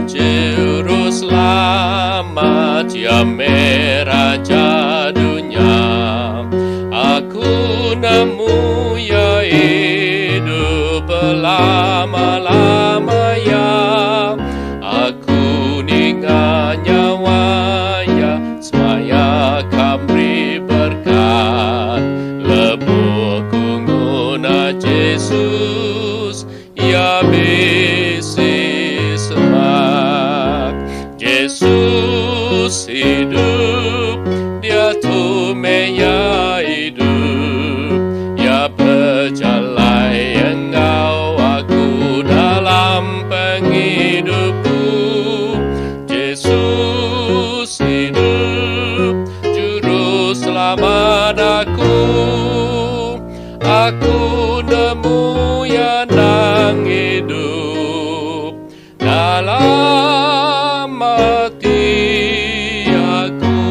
Juru selamat, ya Raja dunia. Aku nemu ya hidup lama-lamanya. Aku ninga nyawa ya semaya kamri berkat. Lebur kunguna Yesus ya bisi semak. Yesus hidup, dia tumeya hidup, ya berjalai engkau aku dalam penghidupku. Yesus hidup, juru selamat aku nemu ya nang hidup dalam hati aku.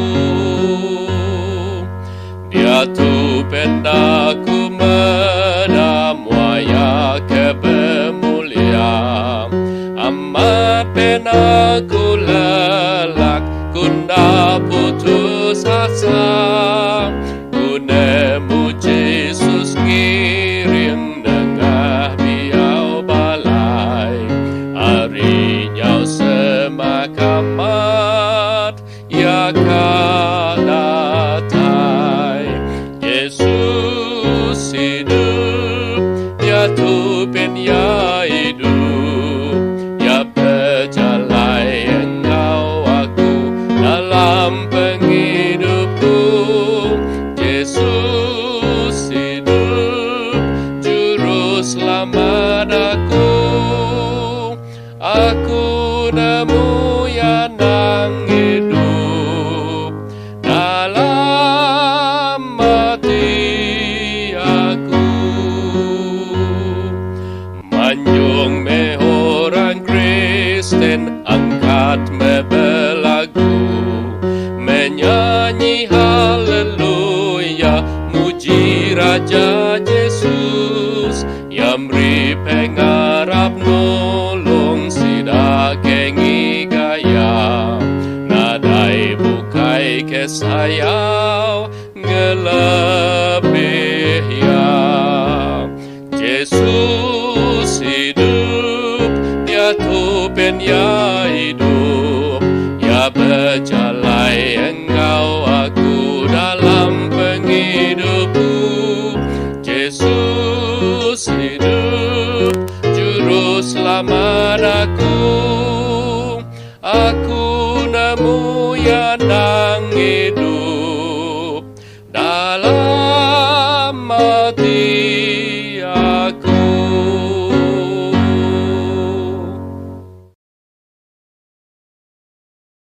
Dia tu pendaku menamwaya kebemuliaan. Amat penaku lelak kunda putus asa. Ku nemu Yesus ngiring dengah biau balai. Harinya semakamat ya kadatai. Yesus hidup, ya tupen ya hidup, ya berjalai engkau aku dalam penghidupku. Yesus hidup, juru selamat aku nemu ya nang hidup dalam hati aku. Manjung me orang Kristen angkat me belagu, menyanyi haleluya, muji Raja Yesus, yang beri pengarap nolong sida kengi gaya. Nadai bukai kesayau ngelebih ya. Yesus hidup, dia tupen ya hidup, ya berjalai engkau aku dalam penghidupku. Yesus hidup, juru selamat aku nemu ya